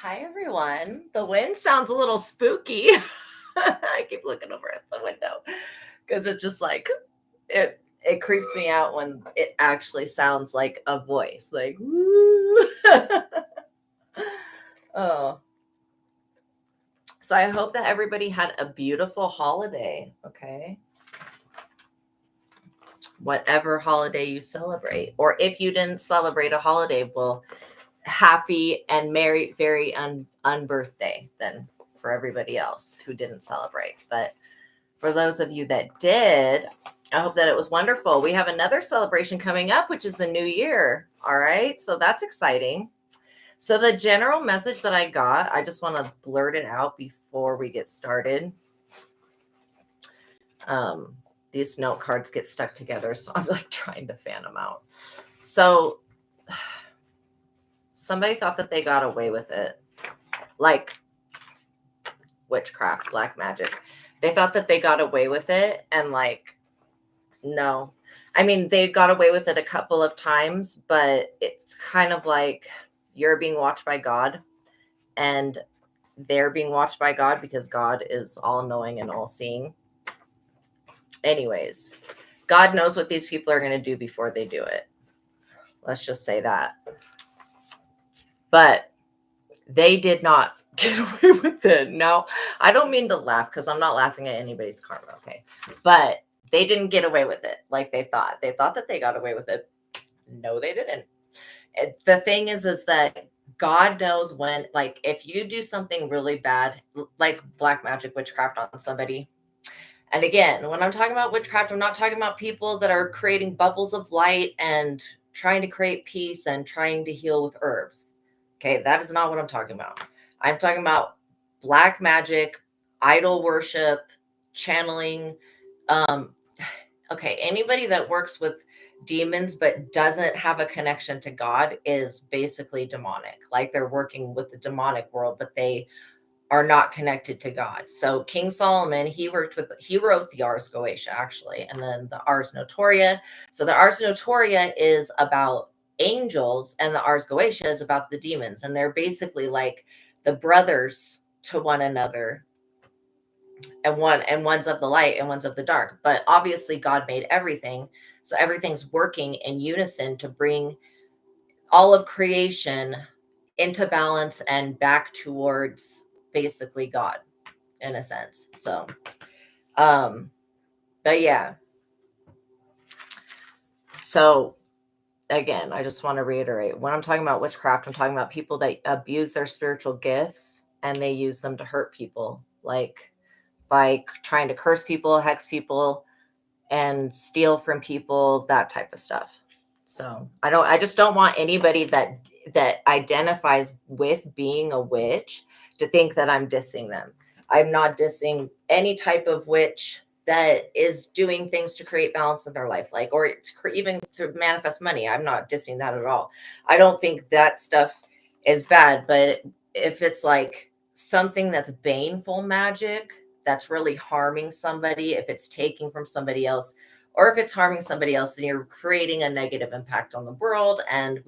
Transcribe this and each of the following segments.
Hi, everyone. The wind sounds a little spooky. I keep looking over at the window because it's just like it creeps me out when it actually sounds like a voice, like woo. Oh, so I hope that everybody had a beautiful holiday. Okay, whatever holiday you celebrate, or if you didn't celebrate a holiday, well, happy and merry, very unbirthday then for everybody else who didn't celebrate. But for those of you that did, I hope that it was wonderful. We have another celebration coming up, which is the new year. All right. So that's exciting. So the general message that I got, I just want to blurt it out before we get started. These note cards get stuck together, so I'm like trying to fan them out. So somebody thought that they got away with it, like witchcraft, black magic. They thought that they got away with it, and like, no. I mean, they got away with it a couple of times, but it's kind of like you're being watched by God, and they're being watched by God because God is all knowing and all seeing. Anyways, God knows what these people are going to do before they do it. Let's just say that. But they did not get away with it. Now, I don't mean to laugh because I'm not laughing at anybody's karma, okay? But they didn't get away with it like they thought. They thought that they got away with it. No, they didn't. The thing is that God knows when, like, if you do something really bad, like black magic, witchcraft on somebody. And again, when I'm talking about witchcraft, I'm not talking about people that are creating bubbles of light and trying to create peace and trying to heal with herbs. Okay, that is not what I'm talking about. I'm talking about black magic, idol worship, channeling. Okay, anybody that works with demons but doesn't have a connection to God is basically demonic. Like they're working with the demonic world, but they are not connected to God. So King Solomon, he wrote the Ars Goetia actually, and then the Ars Notoria. So the Ars Notoria is about angels, and the Ars Goetia is about the demons, and they're basically like the brothers to one another, and one's of the light and one's of the dark. But obviously God made everything, so everything's working in unison to bring all of creation into balance and back towards basically God in a sense. So but yeah, so again, I just want to reiterate, when I'm talking about witchcraft, I'm talking about people that abuse their spiritual gifts and they use them to hurt people, like by trying to curse people, hex people, and steal from people, that type of stuff. So I just don't want anybody that identifies with being a witch to think that I'm dissing them. I'm not dissing any type of witch that is doing things to create balance in their life, like, or even to manifest money. I'm not dissing that at all. I don't think that stuff is bad, but if it's like something that's baneful magic, that's really harming somebody, if it's taking from somebody else, or if it's harming somebody else, then you're creating a negative impact on the world. And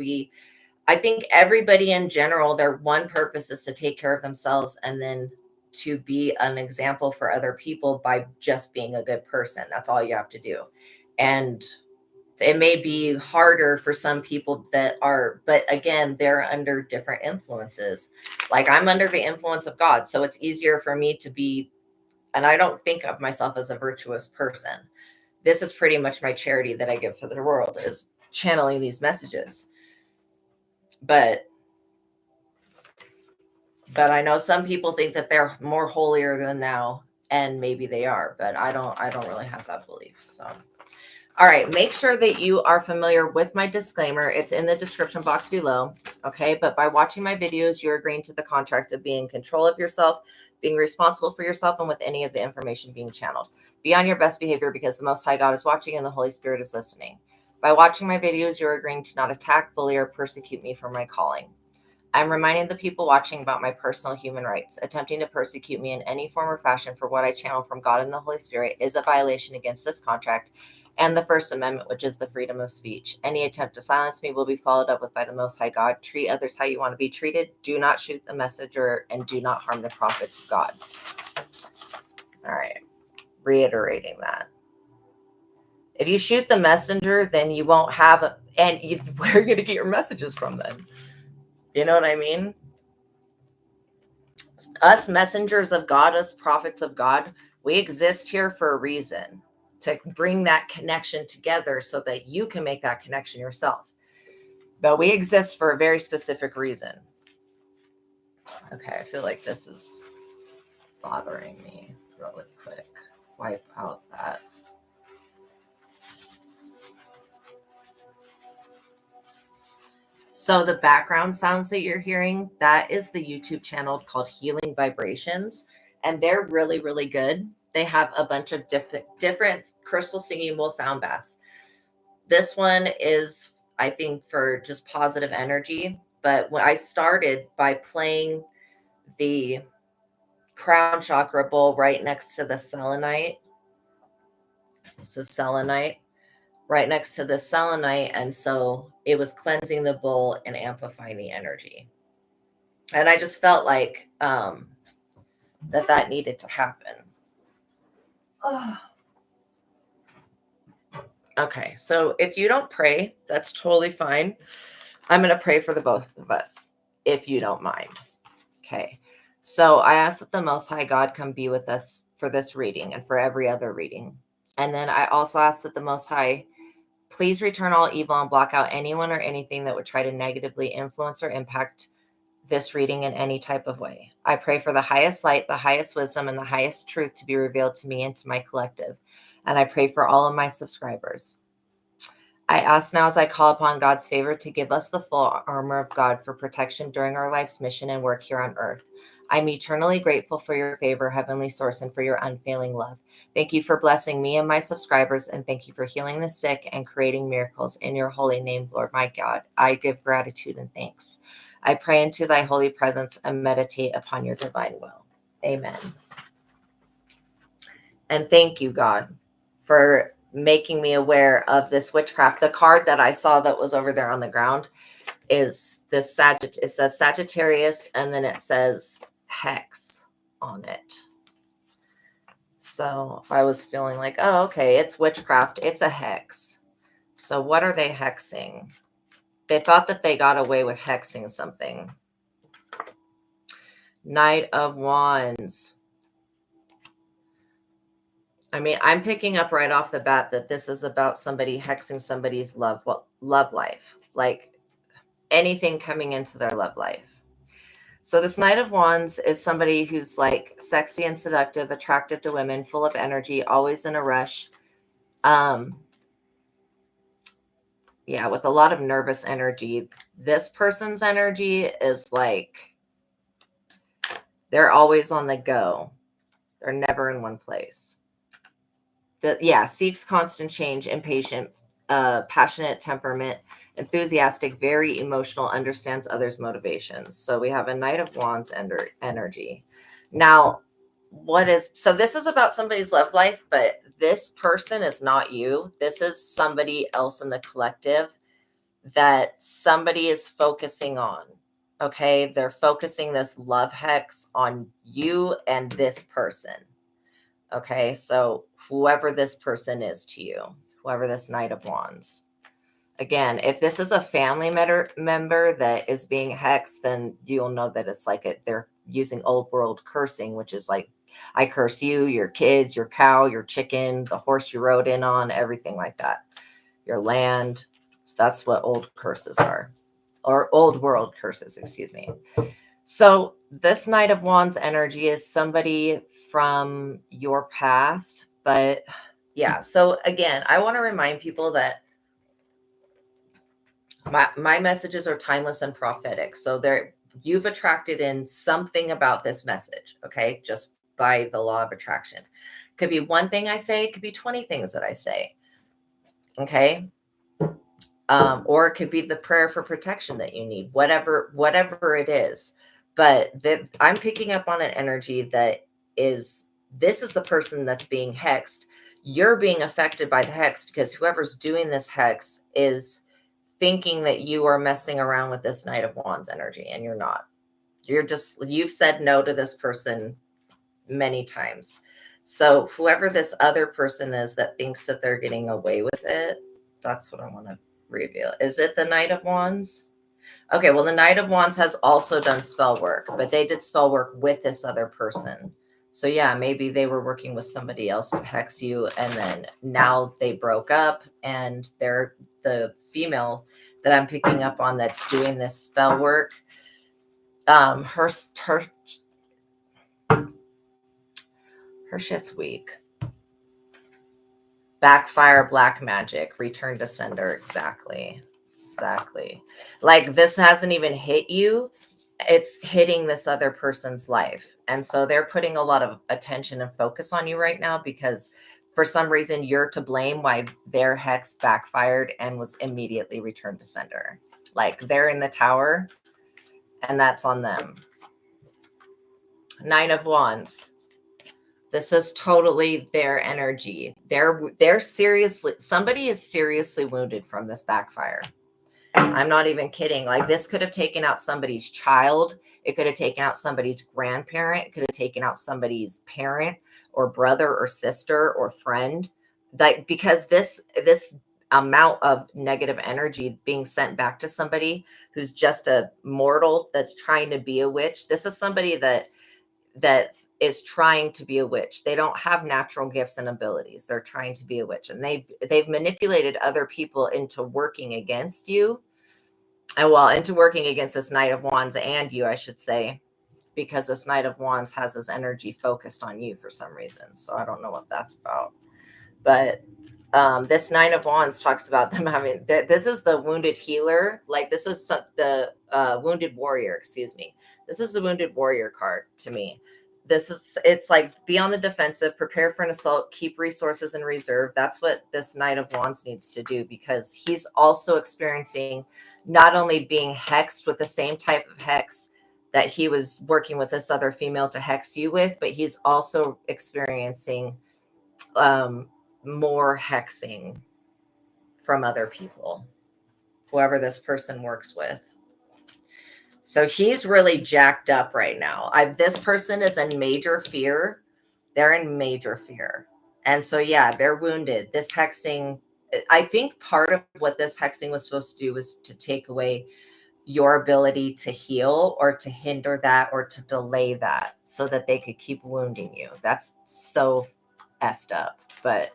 I think everybody in general, their one purpose is to take care of themselves and then to be an example for other people by just being a good person. That's all you have to do. And it may be harder for some people that are, but again, they're under different influences. Like I'm under the influence of God. So it's easier for me to be, and I don't think of myself as a virtuous person. This is pretty much my charity that I give for the world, is channeling these messages. But I know some people think that they're more holier than thou, and maybe they are, but I don't really have that belief. So all right, make sure that you are familiar with my disclaimer. It's in the description box below. Okay, but by watching my videos, you're agreeing to the contract of being in control of yourself, being responsible for yourself, and with any of the information being channeled. Be on your best behavior because the Most High God is watching and the Holy Spirit is listening. By watching my videos, you're agreeing to not attack, bully, or persecute me for my calling. I'm reminding the people watching about my personal human rights. Attempting to persecute me in any form or fashion for what I channel from God and the Holy Spirit is a violation against this contract, and the First Amendment, which is the freedom of speech. Any attempt to silence me will be followed up with by the Most High God. Treat others how you want to be treated. Do not shoot the messenger, and do not harm the prophets of God. All right. Reiterating that. If you shoot the messenger, then you won't have, where are you going to get your messages from then? You know what I mean? Us messengers of God, us prophets of God, we exist here for a reason, to bring that connection together so that you can make that connection yourself. But we exist for a very specific reason. Okay, I feel like this is bothering me really quick. Wipe out that. So the background sounds that you're hearing, that is the YouTube channel called Healing Vibrations. And they're really, really good. They have a bunch of different crystal singing bowl sound baths. This one is, I think, for just positive energy. But when I started by playing the crown chakra bowl right next to the selenite. So selenite, right next to the selenite. And so it was cleansing the bowl and amplifying the energy. And I just felt like that needed to happen. Oh. Okay, so if you don't pray, that's totally fine. I'm going to pray for the both of us, if you don't mind. Okay, so I ask that the Most High God come be with us for this reading and for every other reading. And then I also ask that the Most High please return all evil and block out anyone or anything that would try to negatively influence or impact this reading in any type of way. I pray for the highest light, the highest wisdom, and the highest truth to be revealed to me and to my collective. And I pray for all of my subscribers. I ask now as I call upon God's favor to give us the full armor of God for protection during our life's mission and work here on earth. I'm eternally grateful for your favor, Heavenly Source, and for your unfailing love. Thank you for blessing me and my subscribers, and thank you for healing the sick and creating miracles in your holy name, Lord my God. I give gratitude and thanks. I pray into thy holy presence and meditate upon your divine will. Amen. And thank you, God, for making me aware of this witchcraft. The card that I saw that was over there on the ground is this it says Sagittarius, and then it says hex on it. So I was feeling like, oh, okay, it's witchcraft. It's a hex. So what are they hexing? They thought that they got away with hexing something. Knight of Wands. I mean, I'm picking up right off the bat that this is about somebody hexing somebody's love life, like anything coming into their love life. So this Knight of Wands is somebody who's like sexy and seductive, attractive to women, full of energy, always in a rush. Yeah, with a lot of nervous energy. This person's energy is like they're always on the go. They're never in one place. Seeks constant change, impatient, passionate temperament, enthusiastic, very emotional, understands others' motivations. So we have a Knight of Wands energy. Now, this is about somebody's love life, but this person is not you. This is somebody else in the collective that somebody is focusing on. Okay, they're focusing this love hex on you and this person. Okay, so whoever this person is to you, whoever this Knight of Wands. Again, if this is a family member that is being hexed, then you'll know that it's like they're using old world cursing, which is like, I curse you, your kids, your cow, your chicken, the horse you rode in on, everything like that. Your land. So that's what old curses are, or old world curses, excuse me. So this Knight of Wands energy is somebody from your past. But yeah, so again, I want to remind people that my messages are timeless and prophetic. So you've attracted in something about this message, okay? Just by the law of attraction. Could be one thing I say, it could be 20 things that I say, okay? Or it could be the prayer for protection that you need, whatever it is. But I'm picking up on an energy that this is the person that's being hexed you're being affected by the hex because whoever's doing this hex is thinking that you are messing around with this Knight of Wands energy, and you're not. You've said no to this person many times. So whoever this other person is that thinks that they're getting away with it, that's what I want to reveal. Is it the Knight of Wands? Okay, well, the Knight of Wands has also done spell work, but they did spell work with this other person. So yeah, maybe they were working with somebody else to hex you, and then now they broke up, and they're the female that I'm picking up on that's doing this spell work. Her shit's weak. Backfire, black magic, return to sender. Exactly. Like, this hasn't even hit you. It's hitting this other person's life. And so they're putting a lot of attention and focus on you right now because for some reason you're to blame why their hex backfired and was immediately returned to sender. Like, they're in the tower and that's on them. Nine of Wands. This is totally their energy. They're seriously, somebody is seriously wounded from this backfire. I'm not even kidding. Like, this could have taken out somebody's child. It could have taken out somebody's grandparent. It could have taken out somebody's parent or brother or sister or friend. Like, because this amount of negative energy being sent back to somebody who's just a mortal that's trying to be a witch. This is somebody that is trying to be a witch. They don't have natural gifts and abilities. They're trying to be a witch, and they've manipulated other people into working against you, and into working against this Knight of Wands and you, I should say, because this Knight of Wands has his energy focused on you for some reason. So I don't know what that's about, but this Nine of Wands talks about them having, this is the wounded healer. Like, this is the wounded warrior, excuse me. This is the wounded warrior card to me. It's like, be on the defensive, prepare for an assault, keep resources in reserve. That's what this Knight of Wands needs to do, because he's also experiencing not only being hexed with the same type of hex that he was working with this other female to hex you with, but he's also experiencing more hexing from other people, whoever this person works with. So he's really jacked up right now. This person is in major fear. They're in major fear. And so, yeah, they're wounded. This hexing, I think part of what this hexing was supposed to do was to take away your ability to heal, or to hinder that, or to delay that, so that they could keep wounding you. That's so effed up, but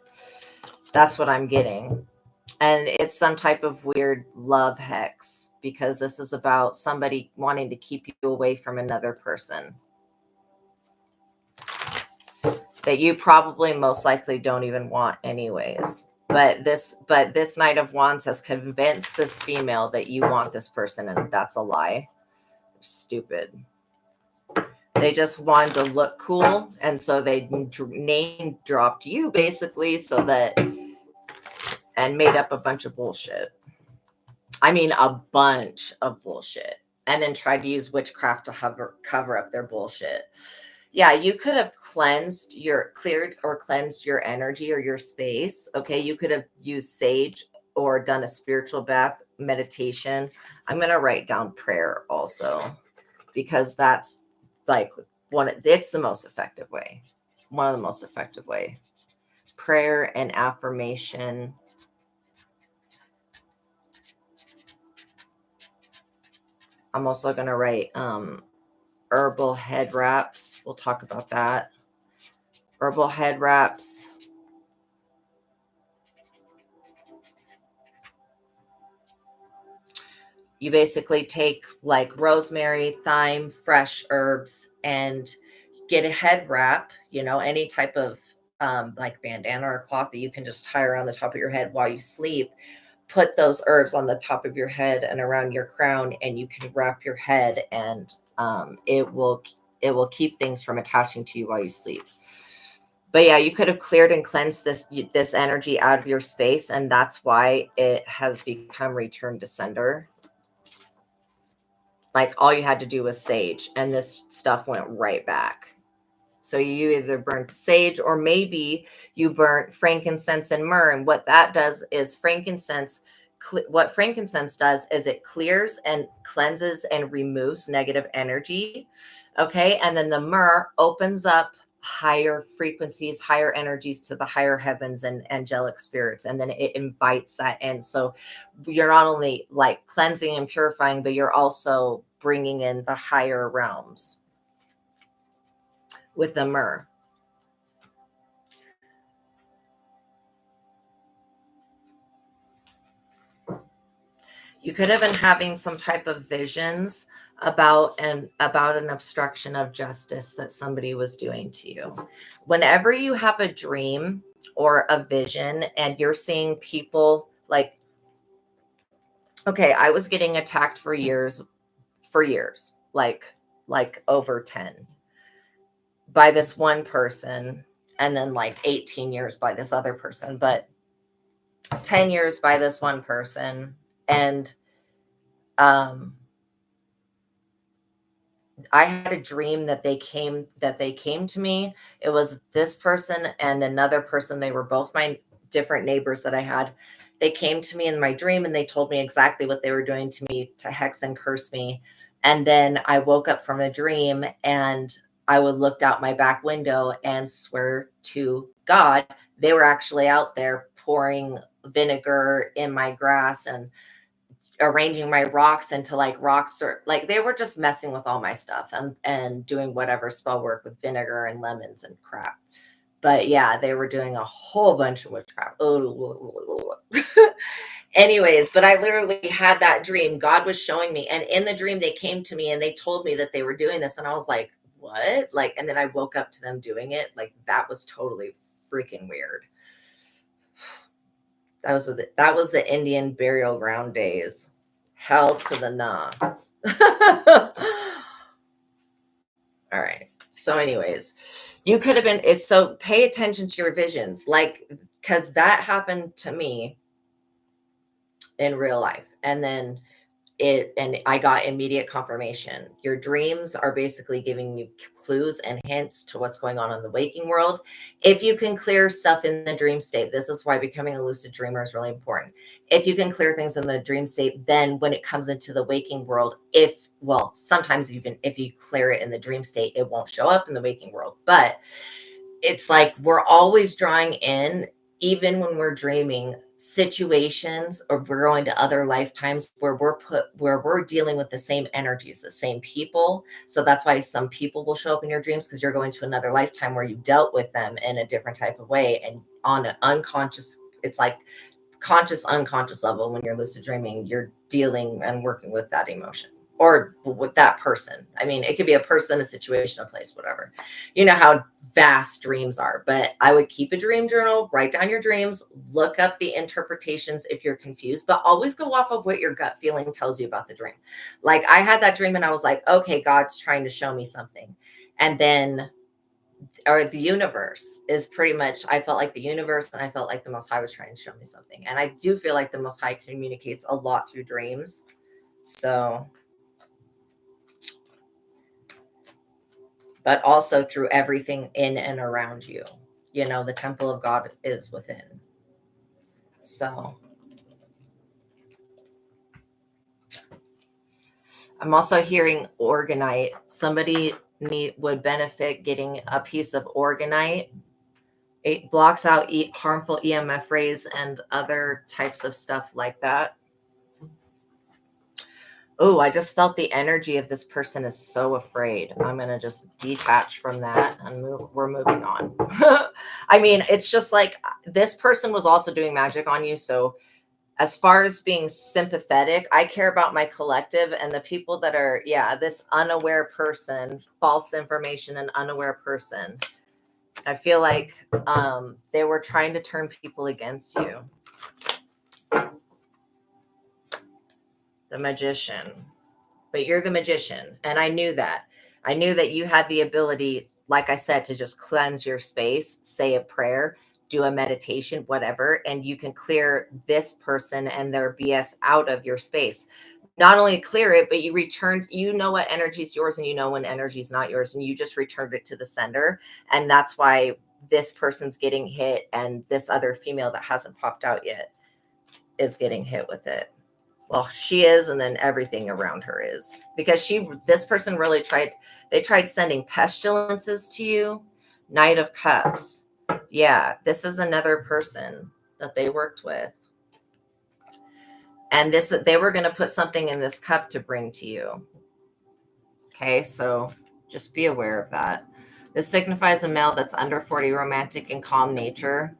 that's what I'm getting. And it's some type of weird love hex, because this is about somebody wanting to keep you away from another person that you probably most likely don't even want anyways. But this Knight of Wands has convinced this female that you want this person, and that's a lie. Stupid. They just wanted to look cool, and so they name dropped you basically, so that, and made up a bunch of bullshit. I mean, a bunch of bullshit. And then tried to use witchcraft to cover up their bullshit. Yeah, you could have cleared or cleansed your energy or your space. Okay, you could have used sage or done a spiritual bath, meditation. I'm going to write down prayer also, because that's like it's the most effective way. One of the most effective way. Prayer and affirmation. I'm also going to write herbal head wraps. We'll talk about that. Herbal head wraps. You basically take like rosemary, thyme, fresh herbs, and get a head wrap, any type of like bandana or cloth that you can just tie around the top of your head while you sleep. Put those herbs on the top of your head and around your crown, and you can wrap your head, and it will keep things from attaching to you while you sleep. But yeah, you could have cleared and cleansed this energy out of your space, and that's why it has become returned to sender. Like, all you had to do was sage, and this stuff went right back. So you either burnt sage or maybe you burnt frankincense and myrrh. And what that does is what frankincense does is it clears and cleanses and removes negative energy. Okay. And then the myrrh opens up higher frequencies, higher energies to the higher heavens and angelic spirits. And then it invites that in. So you're not only like cleansing and purifying, but you're also bringing in the higher realms with the myrrh. You could have been having some type of visions about an obstruction of justice that somebody was doing to you. Whenever you have a dream or a vision and you're seeing people like, okay, I was getting attacked for years, like over 10 by this one person, and then like 18 years by this other person, but 10 years by this one person. And I had a dream that they came to me. It was this person and another person. They were both my different neighbors that I had. They came to me in my dream and they told me exactly what they were doing to me to hex and curse me. And then I woke up from a dream and I would look out my back window and swear to God, they were actually out there pouring vinegar in my grass and arranging my rocks into like rocks, or like they were just messing with all my stuff and doing whatever spell work with vinegar and lemons and crap. But yeah, they were doing a whole bunch of witchcraft. Anyways, but I literally had that dream. God was showing me, and in the dream they came to me and they told me that they were doing this, and I was like, what? Like, and then I woke up to them doing it. Like, that was totally freaking weird. That was the Indian burial ground days. Hell to the nah. All right. So anyways, you could have been, so pay attention to your visions, like, because that happened to me in real life. And then I got immediate confirmation. Your dreams are basically giving you clues and hints to what's going on in the waking world. If you can clear stuff in the dream state, this is why becoming a lucid dreamer is really important. If you can clear things in the dream state, then when it comes into the waking world, sometimes even if you clear it in the dream state, it won't show up in the waking world. But it's like we're always drawing in, even when we're dreaming, situations, or we're going to other lifetimes where we're dealing with the same energies, the same people. So that's why some people will show up in your dreams, because you're going to another lifetime where you dealt with them in a different type of way, and on an unconscious, it's like conscious unconscious level. When you're lucid dreaming, you're dealing and working with that emotion or with that person. I mean, it could be a person, a situation, a place, whatever. You know how vast dreams are. But I would keep a dream journal, write down your dreams, look up the interpretations if you're confused, but always go off of what your gut feeling tells you about the dream. Like, I had that dream and I was like, okay, God's trying to show me something. And then, or the universe is pretty much, I felt like the universe, and I felt like the Most High was trying to show me something. And I do feel like the Most High communicates a lot through dreams. So, but also through everything in and around you. You know, the temple of God is within. So I'm also hearing organite. Somebody would benefit getting a piece of organite. It blocks out harmful EMF rays and other types of stuff like that. Oh, I just felt the energy of this person is so afraid. I'm going to just detach from that and we're moving on. I mean, it's just like this person was also doing magic on you. So as far as being sympathetic, I care about my collective and the people that are, this unaware person, false information and unaware person. I feel like they were trying to turn people against you. The Magician. But you're the Magician. And I knew that. I knew that you had the ability, like I said, to just cleanse your space, say a prayer, do a meditation, whatever, and you can clear this person and their BS out of your space. not only clear it, but you return, you know what energy is yours and you know when energy is not yours, and you just returned it to the sender. And that's why this person's getting hit, and this other female that hasn't popped out yet is getting hit with it. Well, she is, and then everything around her is, because this person really tried sending pestilences to you. Knight of Cups. Yeah, this is another person that they worked with. And they were going to put something in this cup to bring to you. Okay, so just be aware of that. This signifies a male that's under 40, romantic and calm nature.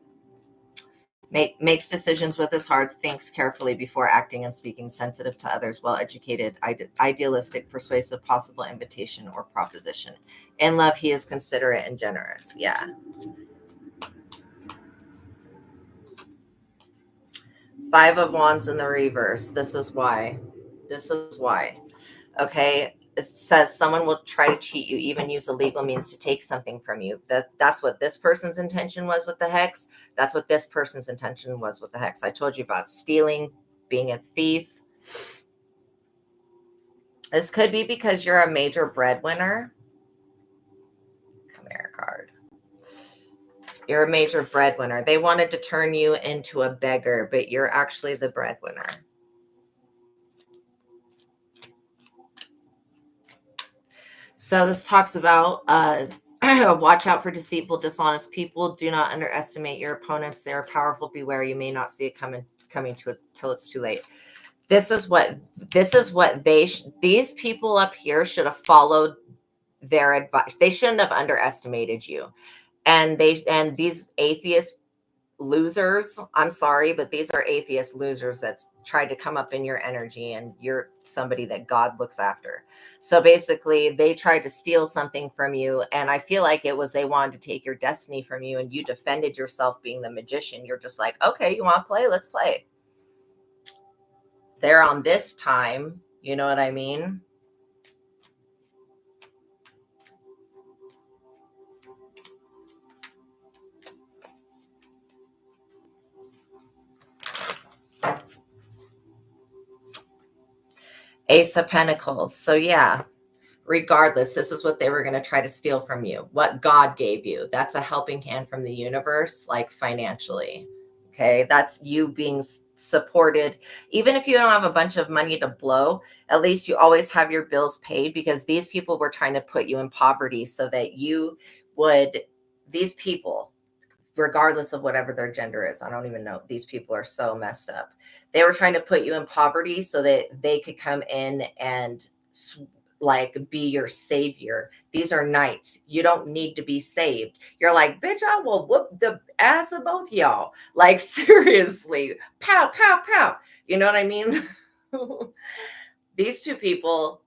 Makes decisions with his heart, thinks carefully before acting and speaking, sensitive to others, well-educated, idealistic, persuasive, possible invitation or proposition. In love, he is considerate and generous. Yeah. Five of Wands in the reverse. This is why. This is why. Okay. It says someone will try to cheat you, even use illegal means to take something from you. That's what this person's intention was with the hex. That's what this person's intention was with the hex. I told you about stealing, being a thief. This could be because you're a major breadwinner. Come here, card. You're a major breadwinner. They wanted to turn you into a beggar, but you're actually the breadwinner. So this talks about watch out for deceitful, dishonest people. Do not underestimate your opponents. They are powerful. Beware. You may not see it coming to it till it's too late. This is what these people up here should have followed their advice. They shouldn't have underestimated you. And these atheist losers, I'm sorry, but these are atheist losers that's tried to come up in your energy, and you're somebody that God looks after. So basically they tried to steal something from you, and I feel like it was they wanted to take your destiny from you, and you defended yourself being the magician. You're just like, okay, you want to play? Let's play. They're on this time, you know what I mean? Ace of Pentacles. So yeah, regardless, this is what they were going to try to steal from you. What God gave you. That's a helping hand from the universe, like financially. Okay, that's you being supported. Even if you don't have a bunch of money to blow, at least you always have your bills paid, because these people were trying to put you in poverty so that you would, these people, regardless of whatever their gender is, I don't even know. These people are so messed up. They were trying to put you in poverty so that they could come in and like be your savior. These are knights. You don't need to be saved. You're like, bitch, I will whoop the ass of both y'all. Like, seriously, pow, pow, pow. You know what I mean? These two people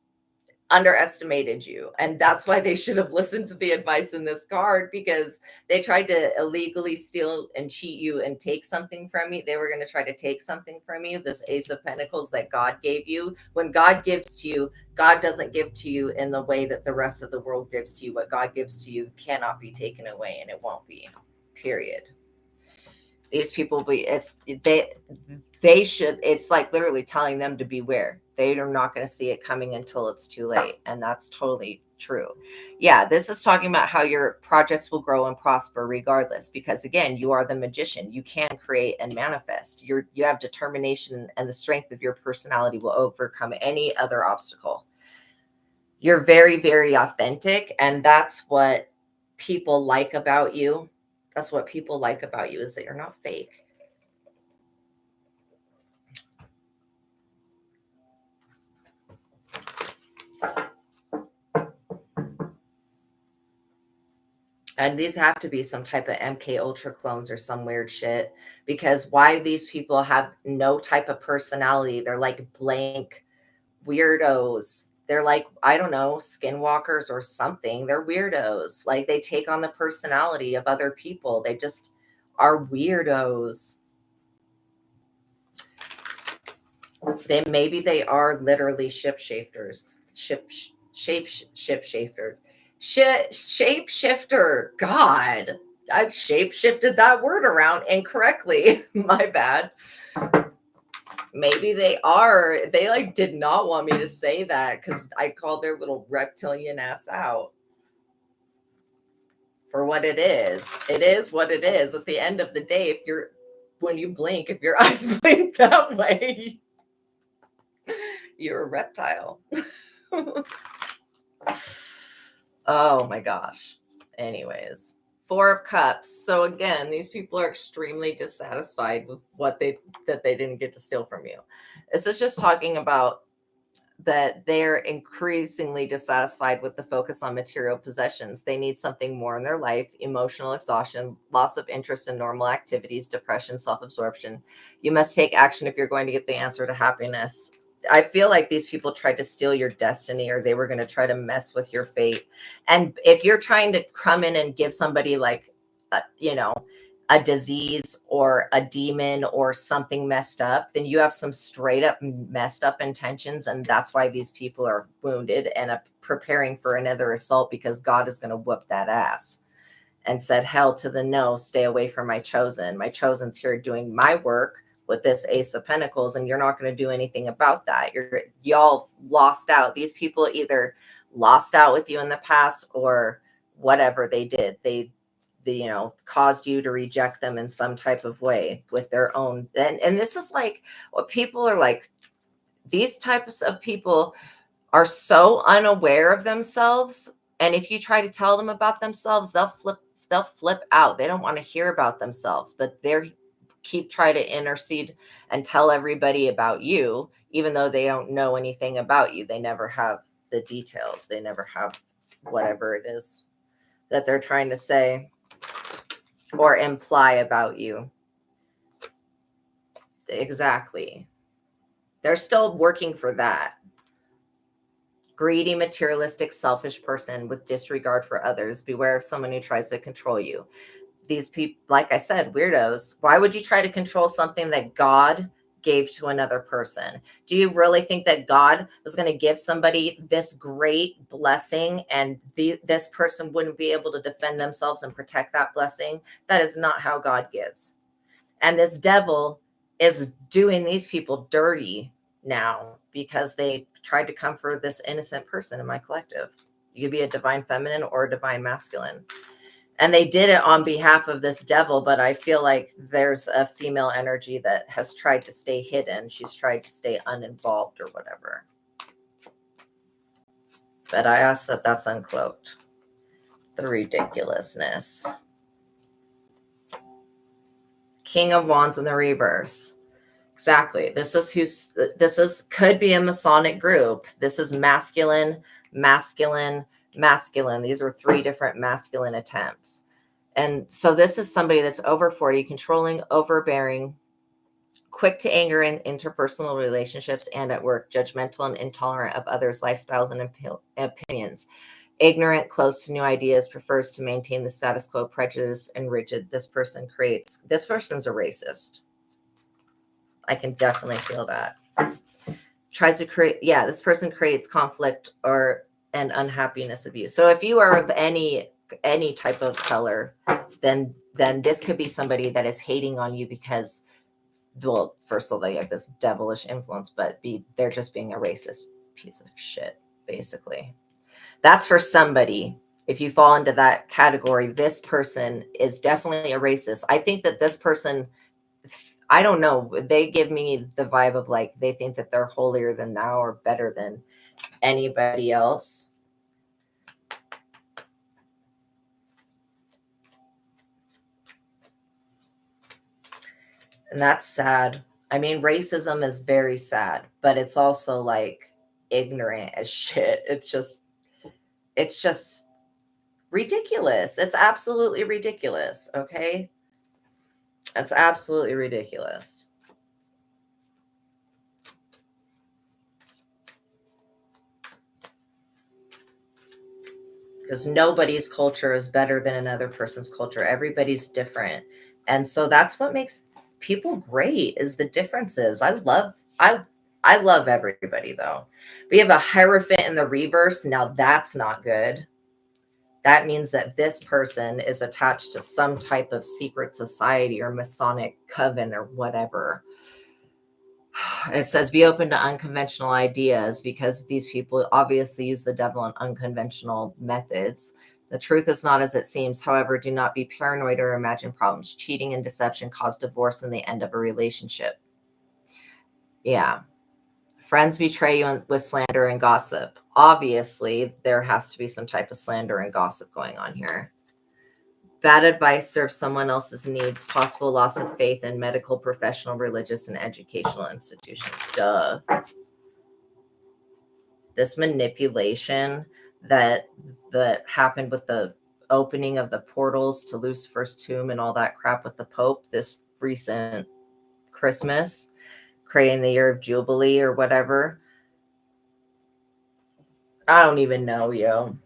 underestimated you, and that's why they should have listened to the advice in this card, because they tried to illegally steal and cheat you and take something from you. They were going to try to take something from you, this Ace of Pentacles that God gave you. When God gives to you, God doesn't give to you in the way that the rest of the world gives to you. What God gives to you cannot be taken away, and it won't be, period. These people, they should, it's like literally telling them to beware. They are not going to see it coming until it's too late. And that's totally true. Yeah, this is talking about how your projects will grow and prosper regardless, because again, you are the magician. You can create and manifest. You have determination, and the strength of your personality will overcome any other obstacle. You're very, very authentic, and that's what people like about you. That's what people like about you, is that you're not fake. And these have to be some type of MK Ultra clones or some weird shit, because why these people have no type of personality? They're like blank weirdos. They're like, I don't know, skinwalkers or something. They're weirdos. Like, they take on the personality of other people. They just are weirdos. Maybe they are literally shapeshifters. Shapeshifter. God, I've shapeshifted that word around incorrectly. My bad. Maybe they are. They like did not want me to say that because I called their little reptilian ass out for what it is. It is what it is. At the end of the day, when you blink, if your eyes blink that way, you're a reptile. Oh my gosh. Anyways, 4 of Cups. So again, these people are extremely dissatisfied with what they didn't get to steal from you. This is just talking about that they're increasingly dissatisfied with the focus on material possessions. They need something more in their life: emotional exhaustion, loss of interest in normal activities, depression, self-absorption. You must take action if you're going to get the answer to happiness. I feel like these people tried to steal your destiny, or they were going to try to mess with your fate. And if you're trying to come in and give somebody like, a disease or a demon or something messed up, then you have some straight up messed up intentions. And that's why these people are wounded and preparing for another assault, because God is going to whoop that ass. And said, hell to the no, stay away from my chosen. My chosen's here doing my work with this Ace of Pentacles, and you're not going to do anything about that. Y'all lost out. These people either lost out with you in the past, or whatever they did. They caused you to reject them in some type of way with their own. And this is like what people are like. These types of people are so unaware of themselves. And if you try to tell them about themselves, they'll flip out. They don't want to hear about themselves, but they're keep trying to intercede and tell everybody about you, even though they don't know anything about you. They never have the details. They never have whatever it is that they're trying to say or imply about you. Exactly. They're still working for that. Greedy, materialistic, selfish person with disregard for others. Beware of someone who tries to control you. These people, like I said, weirdos. Why would you try to control something that God gave to another person? Do you really think that God was going to give somebody this great blessing and this person wouldn't be able to defend themselves and protect that blessing? That is not how God gives. And this devil is doing these people dirty now because they tried to come for this innocent person in my collective. You could be a divine feminine or a divine masculine. And they did it on behalf of this devil, but I feel like there's a female energy that has tried to stay hidden. She's tried to stay uninvolved or whatever. But I ask that that's uncloaked. The ridiculousness. King of Wands in the reverse. Exactly. This could be a Masonic group. This is masculine, masculine, masculine. These are 3 different masculine attempts. And so this is somebody that's over 40, controlling, overbearing, quick to anger in interpersonal relationships and at work, judgmental and intolerant of others' lifestyles and opinions, ignorant, close to new ideas, prefers to maintain the status quo, prejudice, and rigid. This person's a racist. I can definitely feel that. Tries to create, this person creates conflict and unhappiness of you. So if you are of any type of color, then this could be somebody that is hating on you because, well, first of all, they have this devilish influence, but they're just being a racist piece of shit, basically. That's for somebody. If you fall into that category, this person is definitely a racist. I think that this person, I don't know, they give me the vibe of like they think that they're holier than thou or better than anybody else. And that's sad. I mean, racism is very sad, but it's also like ignorant as shit. It's just ridiculous. It's absolutely ridiculous. Okay. It's absolutely ridiculous. Because nobody's culture is better than another person's culture. Everybody's different. And so that's what makes people great, is the differences. I love everybody though. We have a Hierophant in the reverse. Now that's not good. That means that this person is attached to some type of secret society or Masonic coven or whatever. It says be open to unconventional ideas because these people obviously use the devil in unconventional methods. The truth is not as it seems. However, do not be paranoid or imagine problems. Cheating and deception cause divorce and the end of a relationship. Yeah. Friends betray you with slander and gossip. Obviously, there has to be some type of slander and gossip going on here. Bad advice serves someone else's needs. Possible loss of faith in medical, professional, religious, and educational institutions. Duh. This manipulation that happened with the opening of the portals to Lucifer's tomb and all that crap with the Pope this recent Christmas, creating the year of Jubilee or whatever. I don't even know, yo.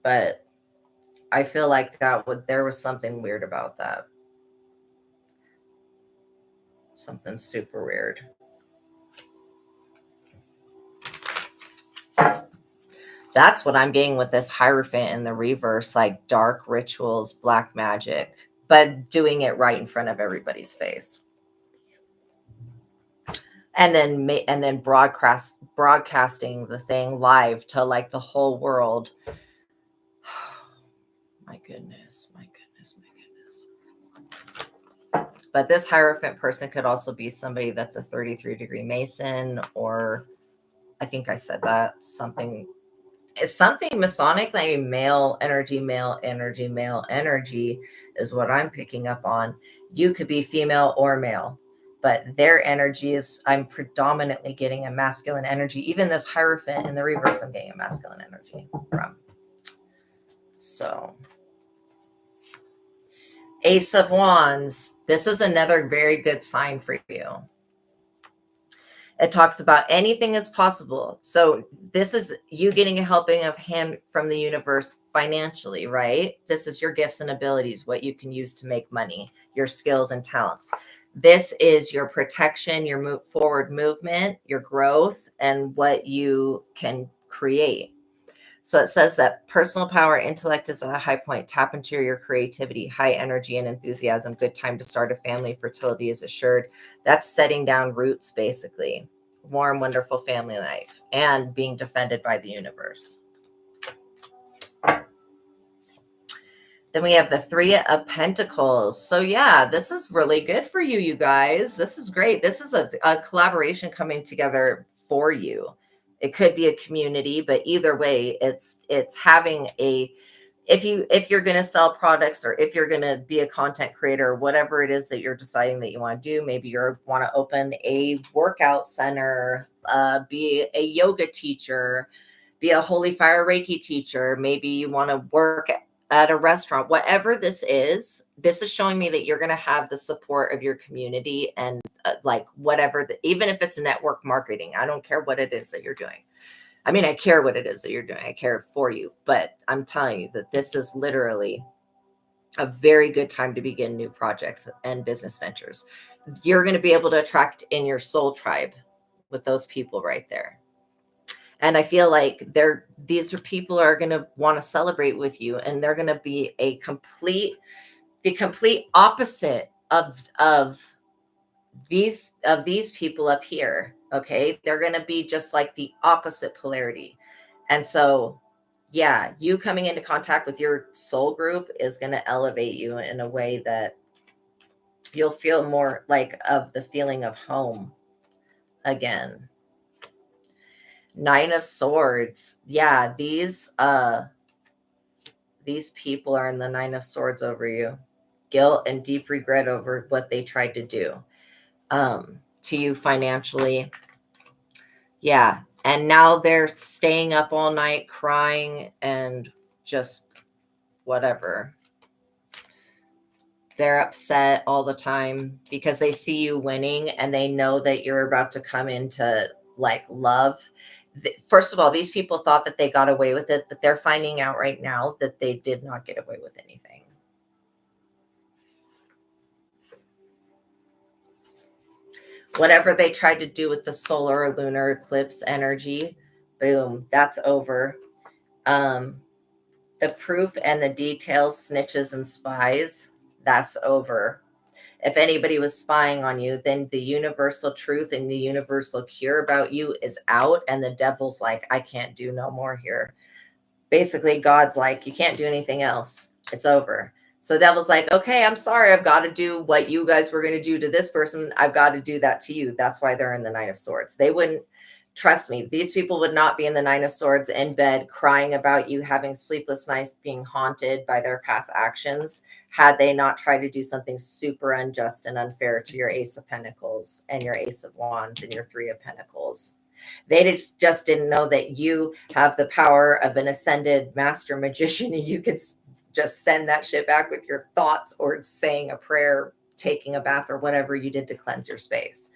But I feel like there was something weird about that. Something super weird. That's what I'm getting with this Hierophant in the reverse, like dark rituals, black magic, but doing it right in front of everybody's face. And then broadcasting the thing live to like the whole world. My goodness. But this Hierophant person could also be somebody that's a 33-degree Mason, or I think I said that, something Masonic, like male energy is what I'm picking up on. You could be female or male, but their energy is, I'm predominantly getting a masculine energy. Even this Hierophant in the reverse, I'm getting a masculine energy from. So Ace of Wands, this is another very good sign for you. It talks about anything is possible. So this is you getting a helping of hand from the universe financially, right? This is your gifts and abilities, what you can use to make money, your skills and talents. This is your protection, your forward movement, your growth, and what you can create. So it says that personal power, intellect is at a high point. Tap into your creativity, high energy and enthusiasm. Good time to start a family. Fertility is assured. That's setting down roots, basically. Warm, wonderful family life and being defended by the universe. Then we have the Three of Pentacles. So yeah, this is really good for you, you guys. This is great. This is a collaboration coming together for you. It could be a community, but either way, it's having a, if you're going to sell products, or if you're going to be a content creator, whatever it is that you're deciding that you want to do, maybe you want to open a workout center, be a yoga teacher, be a holy fire Reiki teacher. Maybe you want to work at a restaurant, whatever this is showing me that you're going to have the support of your community and like whatever, even if it's network marketing, I don't care what it is that you're doing. I mean, I care what it is that you're doing. I care for you, but I'm telling you that this is literally a very good time to begin new projects and business ventures. You're going to be able to attract in your soul tribe with those people right there. And I feel like these people are going to want to celebrate with you, and they're going to be the complete opposite of these people up here. Okay. They're going to be just like the opposite polarity. And so, yeah, you coming into contact with your soul group is going to elevate you in a way that you'll feel more like of the feeling of home again. Nine of Swords. Yeah, these people are in the Nine of Swords over you. Guilt and deep regret over what they tried to do to you financially. Yeah. And now they're staying up all night crying and just whatever. They're upset all the time because they see you winning and they know that you're about to come into like love. First of all, these people thought that they got away with it, but they're finding out right now that they did not get away with anything. Whatever they tried to do with the solar or lunar eclipse energy, boom, that's over. The proof and the details, snitches and spies, that's over. If anybody was spying on you, then the universal truth and the universal cure about you is out. And the devil's like, I can't do no more here. Basically, God's like, you can't do anything else. It's over. So the devil's like, okay, I'm sorry. I've got to do what you guys were going to do to this person. I've got to do that to you. That's why they're in the Nine of Swords. They wouldn't, trust me, these people would not be in the Nine of Swords in bed crying about you having sleepless nights, being haunted by their past actions, had they not tried to do something super unjust and unfair to your Ace of Pentacles and your Ace of Wands and your Three of Pentacles. They just didn't know that you have the power of an ascended master magician, and you could just send that shit back with your thoughts or saying a prayer, taking a bath, or whatever you did to cleanse your space.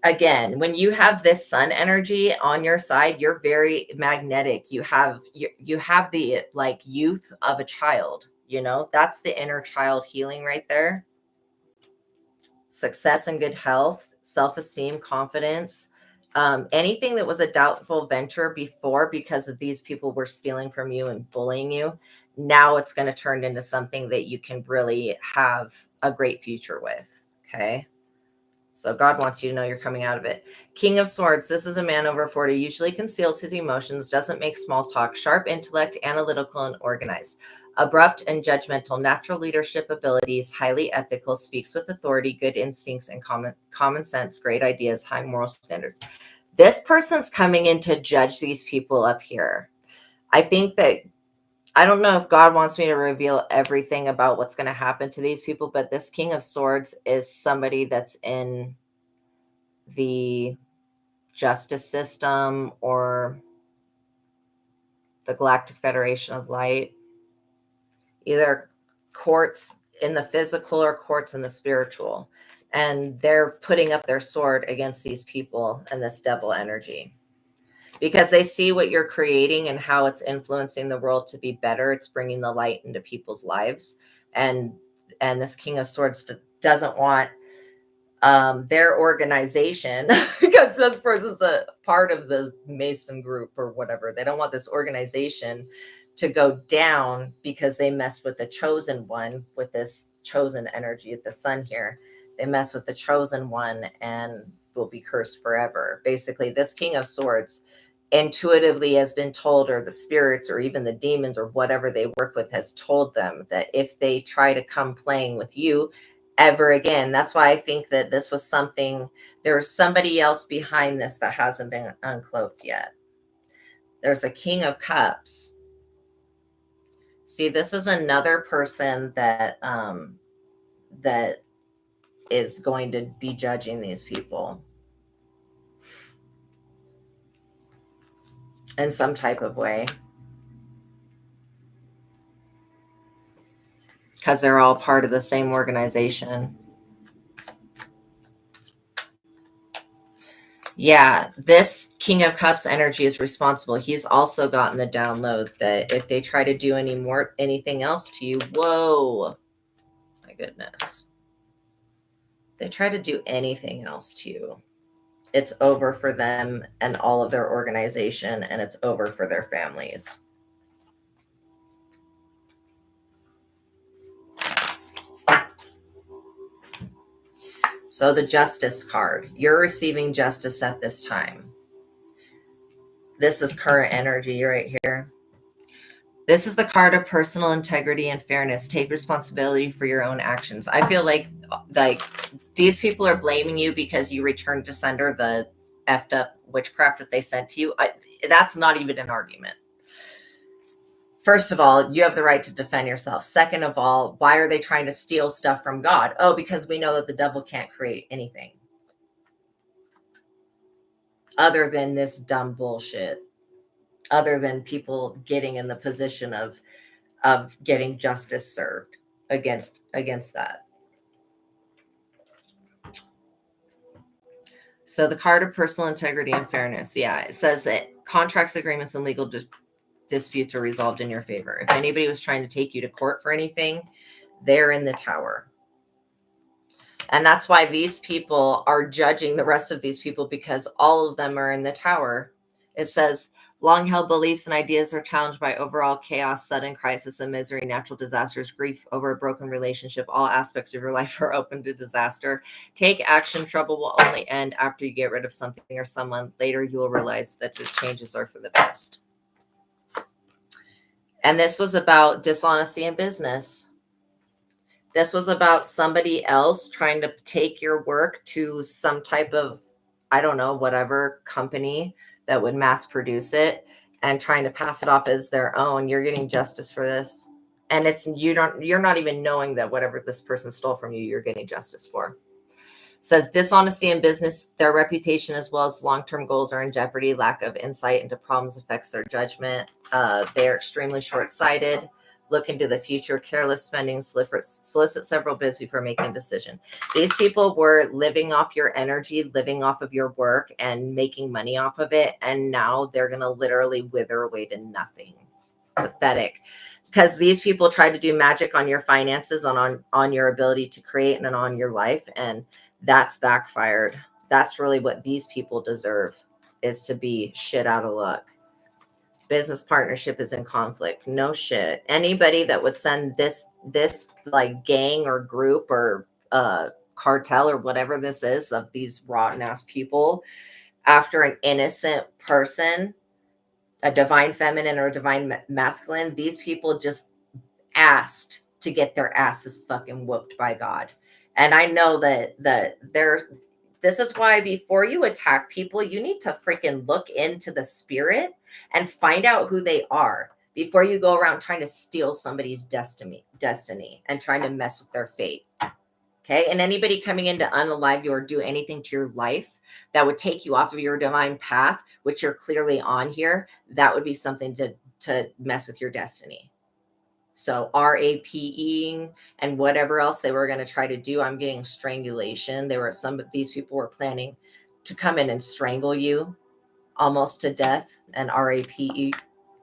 Again, when you have this sun energy on your side, you're very magnetic. You have the like youth of a child, you know, that's the inner child healing right there. Success and good health, self-esteem, confidence, anything that was a doubtful venture before because of these people were stealing from you and bullying you. Now it's going to turn into something that you can really have a great future with. Okay. So God wants you to know you're coming out of it. King of Swords. This is a man over 40, usually conceals his emotions, doesn't make small talk, sharp intellect, analytical, and organized. Abrupt and judgmental, natural leadership abilities, highly ethical, speaks with authority, good instincts, and common sense, great ideas, high moral standards. This person's coming in to judge these people up here. I think that, I don't know if God wants me to reveal everything about what's going to happen to these people, but this King of Swords is somebody that's in the justice system or the Galactic Federation of Light, either courts in the physical or courts in the spiritual. And they're putting up their sword against these people and this devil energy, because they see what you're creating and how it's influencing the world to be better. It's bringing the light into people's lives. And this King of Swords doesn't want their organization, because this person's a part of the Mason group or whatever. They don't want this organization to go down because they messed with the chosen one, with this chosen energy at the sun here. They mess with the chosen one and will be cursed forever. Basically, this King of Swords intuitively has been told, or the spirits or even the demons or whatever they work with has told them that if they try to come playing with you ever again, that's why I think that this was something, there's somebody else behind this that hasn't been uncloaked yet. There's a King of Cups. See, this is another person that that is going to be judging these people in some type of way, because they're all part of the same organization. Yeah, this King of Cups energy is responsible. He's also gotten the download that if they try to do anything else to you, whoa, my goodness. They try to do anything else to you, it's over for them and all of their organization, and it's over for their families. So the Justice card, you're receiving justice at this time. This is current energy right here. This is the card of personal integrity and fairness. Take responsibility for your own actions. I feel like these people are blaming you because you returned to sender the effed up witchcraft that they sent to you. That's not even an argument. First of all, you have the right to defend yourself. Second of all, why are they trying to steal stuff from God? Oh, because we know that the devil can't create anything other than this dumb bullshit, other than people getting in the position of getting justice served against that. So the card of personal integrity and fairness. Yeah, it says that contracts, agreements, and legal disputes are resolved in your favor. If anybody was trying to take you to court for anything, they're in the Tower. And that's why these people are judging the rest of these people, because all of them are in the Tower. It says, Long-held beliefs and ideas are challenged by overall chaos, sudden crisis and misery, natural disasters, grief over a broken relationship. All aspects of your life are open to disaster. Take action. Trouble will only end after you get rid of something or someone. Later, you will realize that the changes are for the best. And this was about dishonesty in business. This was about somebody else trying to take your work to some type of, I don't know, whatever company that would mass produce it and trying to pass it off as their own. You're getting justice for this. And you're not even knowing that whatever this person stole from you, you're getting justice for. Says dishonesty in business, their reputation as well as long-term goals are in jeopardy. Lack of insight into problems affects their judgment. They're extremely short-sighted. Look into the future. Careless spending. Solicit several bids before making a decision. These people were living off your energy, living off of your work and making money off of it. And now they're going to literally wither away to nothing. Pathetic. Because these people tried to do magic on your finances, on your ability to create and on your life. And that's backfired. That's really what these people deserve, is to be shit out of luck. Business partnership is in conflict. No shit. Anybody that would send this like gang or group or cartel or whatever this is of these rotten ass people after an innocent person, a divine feminine or a divine masculine, these people just asked to get their asses fucking whooped by God. And I know that this is why before you attack people, you need to freaking look into the spirit and find out who they are before you go around trying to steal somebody's destiny and trying to mess with their fate. Okay. And anybody coming in to unalive you or do anything to your life that would take you off of your divine path, which you're clearly on here, that would be something to mess with your destiny. So RAPEing and whatever else they were going to try to do. I'm getting strangulation. These people were planning to come in and strangle you almost to death, and RAPEU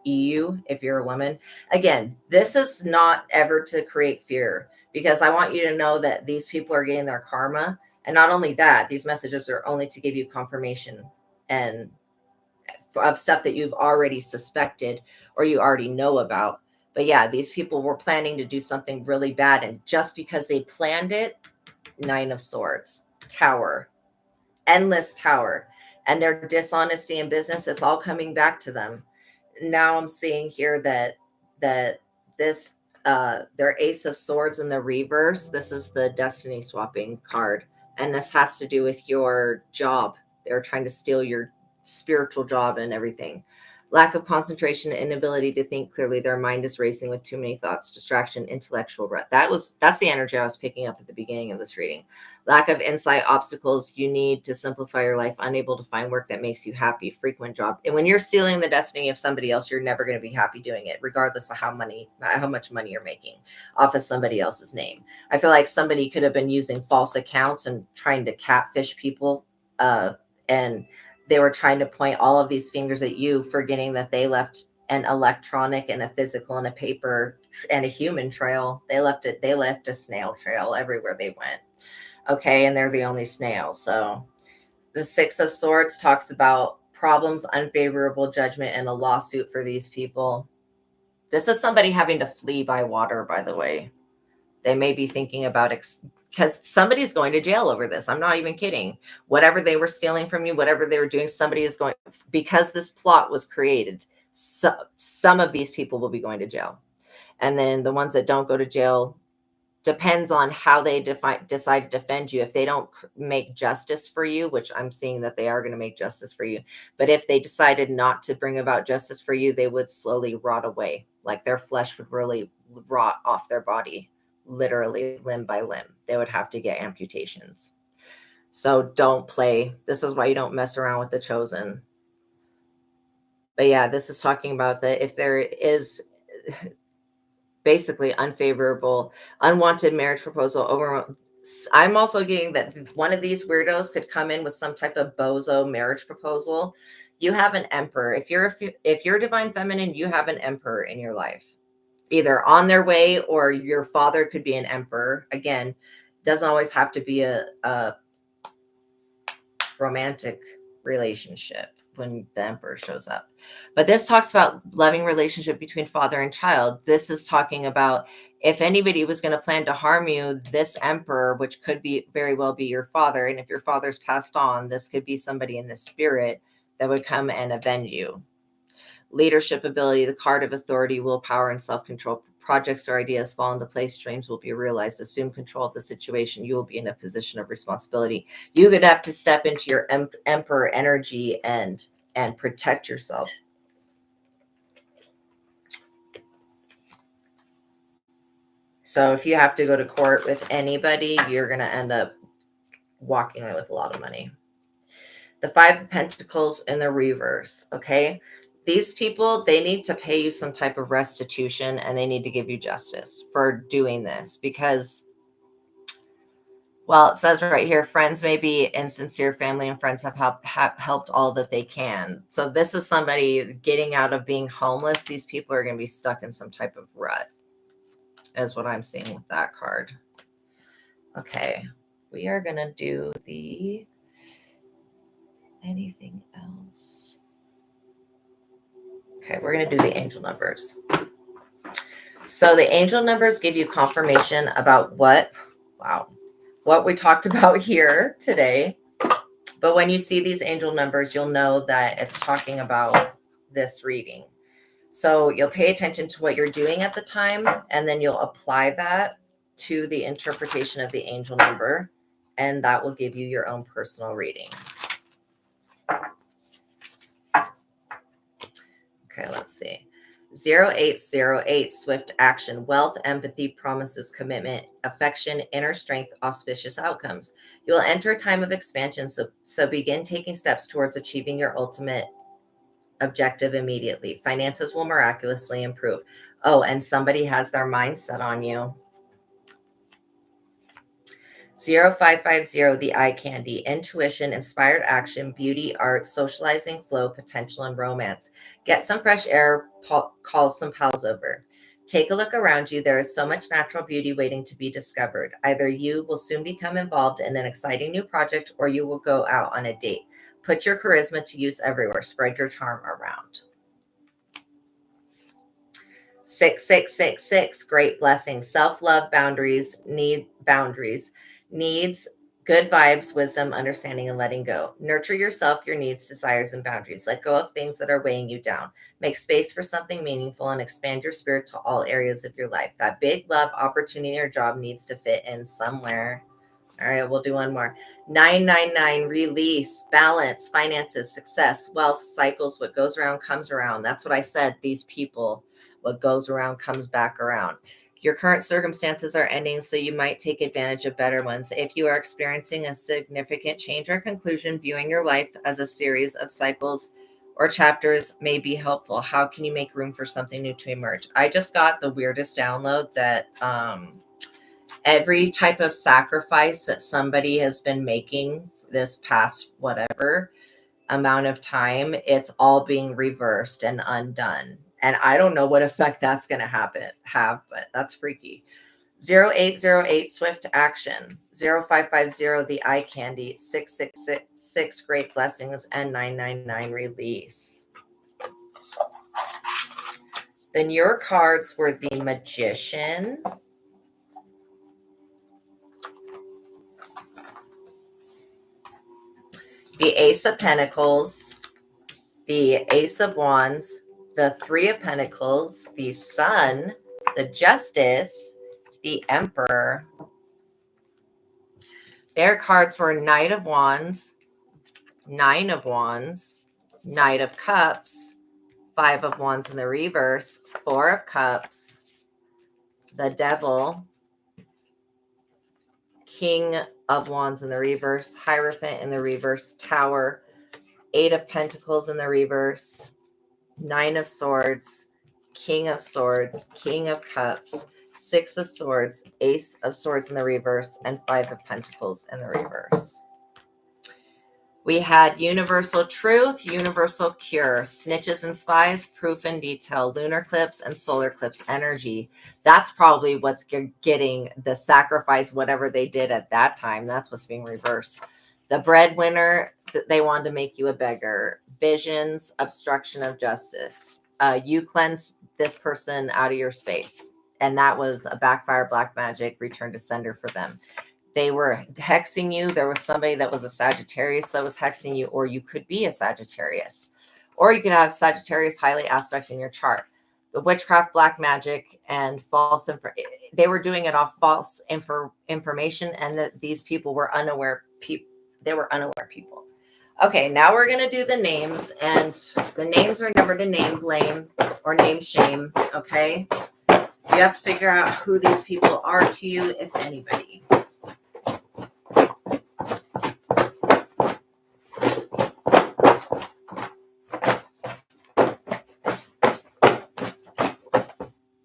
if you're a woman. Again, this is not ever to create fear, because I want you to know that these people are getting their karma. And not only that, these messages are only to give you confirmation and of stuff that you've already suspected or you already know about. But yeah, these people were planning to do something really bad. And just because they planned it, 9 of Swords, Tower, endless Tower, and their dishonesty in business, it's all coming back to them. Now I'm seeing here that this, their Ace of Swords in the reverse, this is the destiny swapping card. And this has to do with your job. They're trying to steal your spiritual job and everything. Lack of concentration, inability to think clearly. Their mind is racing with too many thoughts, distraction, intellectual rut. That's the energy I was picking up at the beginning of this reading. Lack of insight, obstacles. You need to simplify your life, unable to find work that makes you happy, frequent job. And when you're stealing the destiny of somebody else, you're never going to be happy doing it, regardless of how much money you're making off of somebody else's name. I feel like somebody could have been using false accounts and trying to catfish people, and they were trying to point all of these fingers at you, forgetting that they left an electronic and a physical and a paper and a human trail. They left a snail trail everywhere they went. Okay. And they're the only snail. So the 6 of Swords talks about problems, unfavorable judgment, and a lawsuit for these people. This is somebody having to flee by water, by the way. They may be thinking about because somebody's going to jail over this. I'm not even kidding. Whatever they were stealing from you, whatever they were doing, somebody is going, because this plot was created. So some of these people will be going to jail. And then the ones that don't go to jail, depends on how they decide to defend you. If they don't make justice for you, which I'm seeing that they are going to make justice for you. But if they decided not to bring about justice for you, they would slowly rot away. Like their flesh would really rot off their body. Literally limb by limb. They would have to get amputations. So don't play. This is why you don't mess around with the chosen. But yeah, this is talking about that if there is basically unfavorable, unwanted marriage proposal over. I'm also getting that one of these weirdos could come in with some type of bozo marriage proposal. You have an emperor. If you're divine feminine, you have an emperor in your life, either on their way or your father could be an emperor. Again, doesn't always have to be a romantic relationship, when the Emperor shows up. But this talks about loving relationship between father and child. This is talking about if anybody was going to plan to harm you, this Emperor, which could be very well be your father, and if your father's passed on, this could be somebody in the spirit that would come and avenge you. Leadership ability, the card of authority, willpower, and self-control. Projects or ideas fall into place. Dreams will be realized. Assume control of the situation. You will be in a position of responsibility. You could have to step into your Emperor energy and protect yourself. So if you have to go to court with anybody, you're going to end up walking away with a lot of money. The Five of Pentacles in the reverse, okay? These people, they need to pay you some type of restitution, and they need to give you justice for doing this because, well, it says right here, friends may be insincere, family and friends have helped all that they can. So this is somebody getting out of being homeless. These people are going to be stuck in some type of rut, is what I'm seeing with that card. Okay, we are going to do the anything else. Okay, we're going to do the angel numbers. So the angel numbers give you confirmation about what we talked about here today. But when you see these angel numbers, you'll know that it's talking about this reading. So you'll pay attention to what you're doing at the time, and then you'll apply that to the interpretation of the angel number, and that will give you your own personal reading. Okay, let's see. 0808, swift action, wealth, empathy, promises, commitment, affection, inner strength, auspicious outcomes. You will enter a time of expansion, so begin taking steps towards achieving your ultimate objective immediately. Finances will miraculously improve. Oh, and somebody has their mind set on you. 0550, the eye candy, intuition, inspired action, beauty, art, socializing, flow, potential, and romance. Get some fresh air, call some pals over. Take a look around you. There is so much natural beauty waiting to be discovered. Either you will soon become involved in an exciting new project, or you will go out on a date. Put your charisma to use everywhere. Spread your charm around. 6666, great blessings, self-love, boundaries, needs, good vibes, wisdom, understanding, and letting go. Nurture yourself, your needs, desires, and boundaries. Let go of things that are weighing you down. Make space for something meaningful and expand your spirit to all areas of your life. That big love, opportunity, or job needs to fit in somewhere. All right, we'll do one more. 999, release, balance, finances, success, wealth, cycles. What goes around comes around. That's what I said. These people, what goes around comes back around. Your current circumstances are ending, so you might take advantage of better ones. If you are experiencing a significant change or conclusion, viewing your life as a series of cycles or chapters may be helpful. How can you make room for something new to emerge? I just got the weirdest download that every type of sacrifice that somebody has been making this past whatever amount of time, it's all being reversed and undone. And I don't know what effect that's going to have, but that's freaky. 0808, swift action. 0550, the eye candy. 666, great blessings. And 999, release. Then your cards were the Magician, the Ace of Pentacles, the Ace of Wands, the Three of Pentacles, the Sun, the Justice, the Emperor. Their cards were Knight of Wands, Nine of Wands, Knight of Cups, Five of Wands in the reverse, Four of Cups, the Devil, King of Wands in the reverse, Hierophant in the reverse, Tower, Eight of Pentacles in the reverse, Nine of Swords, King of Swords, King of Cups, Six of Swords, Ace of Swords in the reverse, and Five of Pentacles in the reverse. We had universal truth, universal cure, snitches and spies, proof and detail, lunar eclipse, and solar eclipse energy. That's probably what's getting the sacrifice, whatever they did at that time. That's what's being reversed. The breadwinner, they wanted to make you a beggar. Visions, obstruction of justice. You cleansed this person out of your space. And that was a backfire black magic, return to sender for them. They were hexing you. There was somebody that was a Sagittarius that was hexing you, or you could be a Sagittarius. Or you could have Sagittarius highly aspect in your chart. The witchcraft, black magic, and false they were doing it off false information, and that these people were unaware people. They were unaware people. Okay, now we're going to do the names, and the names are never to name blame or name shame, okay? You have to figure out who these people are to you, if anybody.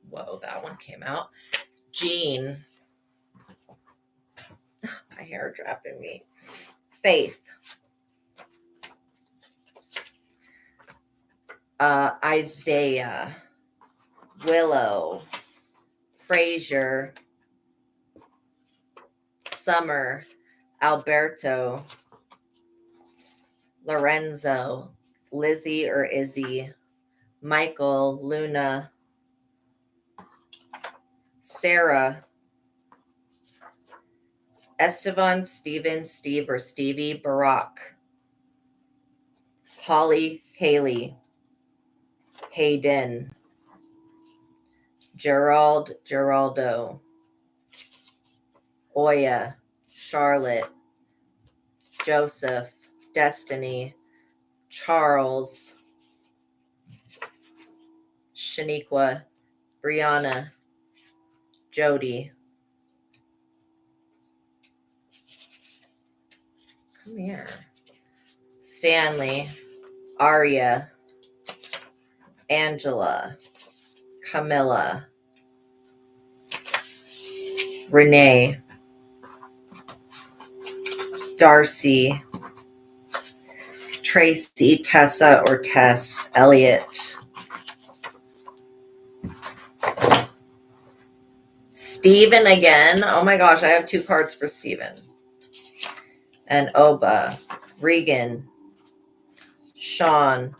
Whoa, that one came out. Jean. My hair dropping me. Faith. Isaiah. Willow. Frazier. Summer. Alberto. Lorenzo. Lizzie or Izzy. Michael. Luna. Sarah. Esteban, Steven, Steve or Stevie, Barack. Holly, Haley. Hayden. Gerald, Geraldo. Oya, Charlotte. Joseph, Destiny. Charles. Shaniqua. Brianna. Jody. Come here. Stanley. Aria. Angela. Camilla. Renee. Darcy. Tracy, Tessa or Tess. Elliot. Steven again. Oh my gosh, I have 2 cards for Steven. And Oba. Regan. Sean.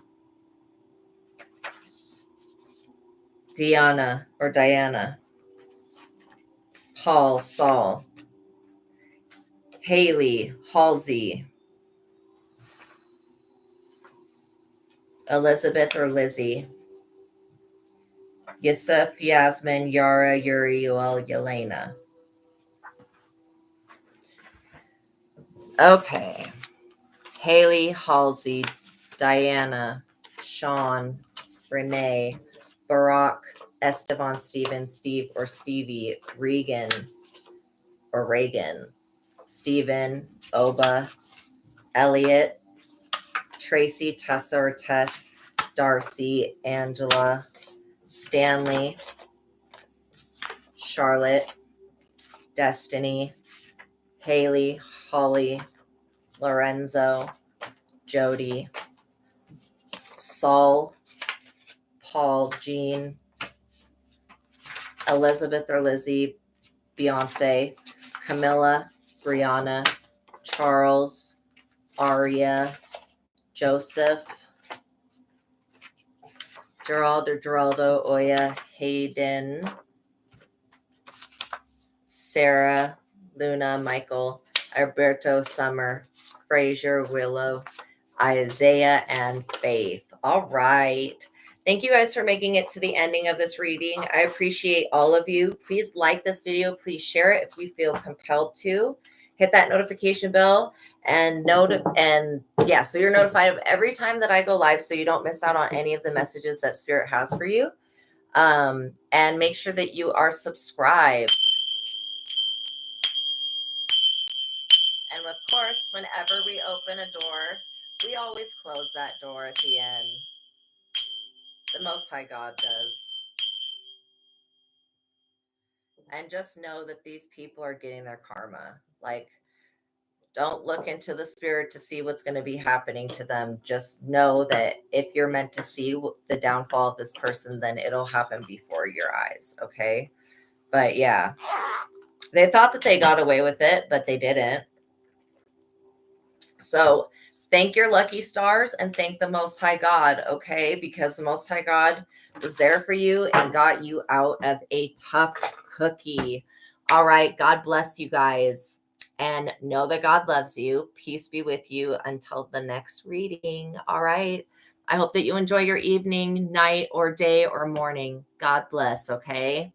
Diana or Diana. Paul, Saul. Haley, Halsey. Elizabeth or Lizzie. Yusuf, Yasmin, Yara, Yuri, Yoel, Yelena. Okay. Haley, Halsey, Diana, Sean, Renee, Barack, Esteban, Steven, Steve or Stevie, Regan or Reagan, Steven, Oba, Elliot, Tracy, Tessa or Tess, Darcy, Angela, Stanley, Charlotte, Destiny, Haley, Holly, Lorenzo, Jody, Saul, Paul, Jean, Elizabeth or Lizzie, Beyonce, Camilla, Brianna, Charles, Aria, Joseph, Gerald or Geraldo, Oya, Hayden, Sarah, Luna, Michael, Alberto, Summer, Frazier, Willow, Isaiah, and Faith. All right. Thank you guys for making it to the ending of this reading. I appreciate all of you. Please like this video. Please share it if you feel compelled to. Hit that notification bell and so you're notified of every time that I go live, so you don't miss out on any of the messages that Spirit has for you. And make sure that you are subscribed. And of course, whenever we open a door, we always close that door at the end. The Most High God does. And just know that these people are getting their karma. Like, don't look into the spirit to see what's going to be happening to them. Just know that if you're meant to see the downfall of this person, then it'll happen before your eyes. Okay. But yeah, they thought that they got away with it, but they didn't. So thank your lucky stars and thank the Most High God, okay? Because the Most High God was there for you and got you out of a tough cookie. All right. God bless you guys. And know that God loves you. Peace be with you until the next reading. All right. I hope that you enjoy your evening, night, or day, or morning. God bless, okay?